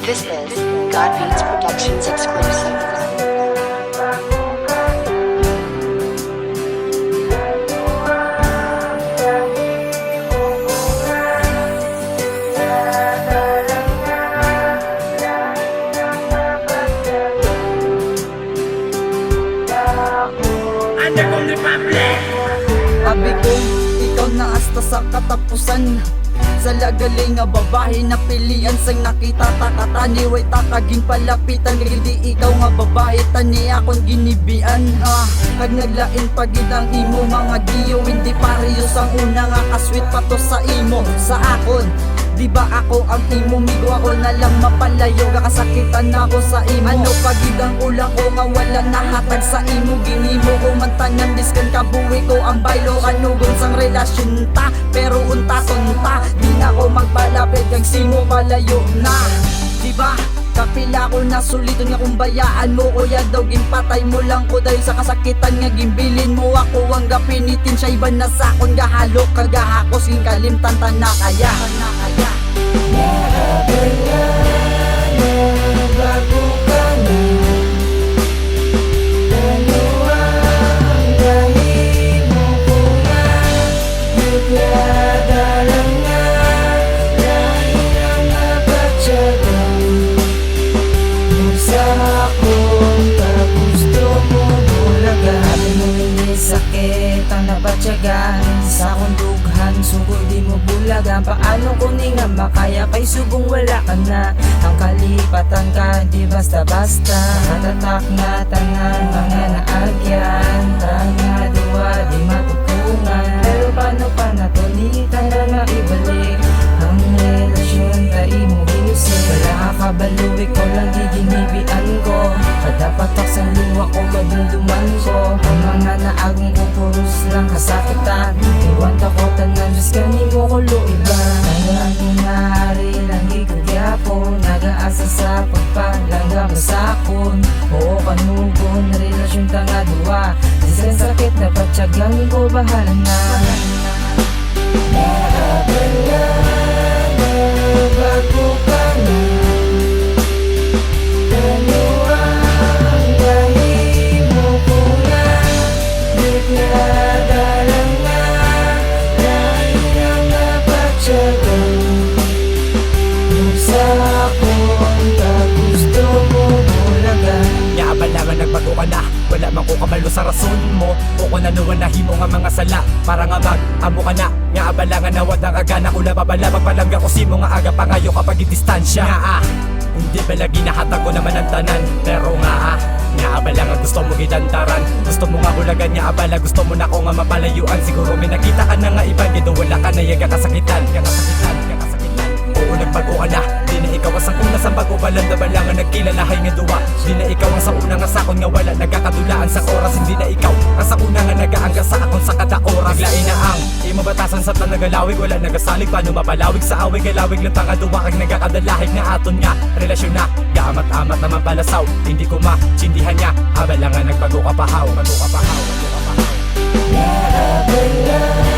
This is God Beats Productions exclusive. Sabi ko, ikaw na hasta sa katapusan. Sa lagaling nga babae na pilian sang nakita takatani way takaging palapitan hindi ikaw nga babae tani akong ginibian kag naglain pagid ang imo mga giyo hindi parehas ang una nga kasweet pa to sa imo sa akon. Di ba ako ang imo migo ako na lang mapalayo kakasakitan ako sa imo ano pagid ang ulang ko nga wala nahatag sa imo ginimo ko man tanan diskan kabuhi ko ang baylo kanugon sang relasyon ta pero untason ta di na ko magpalapit kag simo palayo na di ba kapila ko na suliton nga kung bayaan mo kuya daw ginpatay mo lang ko dahil sa kasakitan nga gimbilin mo ako ang gapinitin siya iba na sa akong gahalok kagahakos king kalimtan ta na kaya bago ka na daluang gahimo ko nga nagdadalang nga dahil ang napatsagang sa akong kagusto mo bulaga sabi mo hindi sakit ang napatsagan sa akong dughan sugod di mo bulagan paano ko ni nga makaya kay subong wala ka na ang kalipatan ka di basta-basta matatak na tanan mga naagyan tanga duwa di matutungan pero paano pa natunitan na nga ibalik ang relasyon tayo mo ginisip wala ka baluwi ko lang giginibian ko kadapatak sa luwa ko madunduman ko ang mga naagong kupuros lang kasakitan iwan ko tanan Diyos kanimo ko lo iba hanggang kunari lang ikagyapon nagaasa sa pagpalangga masakon oo kanugon relasyon tanga duwa diskan sakit na patsagang ko bahala na bago ka na daluang gahimo ko nga nagdadalang nga dahil ang napatsagang sa akong kagusto mo bulaga Yaabalangan nagbago ka na wala man ko kabalo sa rason mo o kung nanuwan na himo nga mga sala para nga mag-amo ka na nga abalangan na wadang agana ko na babala magpalangga ko simo nga aga pangayo kapag distansya nga hindi ba lagi nahatag ko naman ang tanan pero nga abalangan gusto mo gidantaran gusto mo nga bulagan nga abala gusto mo na ko nga mapalayuan siguro may nakita ka na nga iba gito wala ka na yaga kasakitan oo nagbago ka na di na ikaw ang una sa bago balanda balangan nagkilalahay nga duwa di na ikaw ang sa una nga sakon nga wala nagkakadulaan sa oras hindi na ikaw ang sa una nga nagaangga sa akon sa kada oras lain na ang imo batasan sa nagalawig wala nagasalig paano mapalawig sa awig galawig lang tanga duwa kag nagakadalahig nga aton nga relasyon na gaamat-amat naman palasaw hindi ko machindihan niya abalangan nagbago ka pahaw Narabalang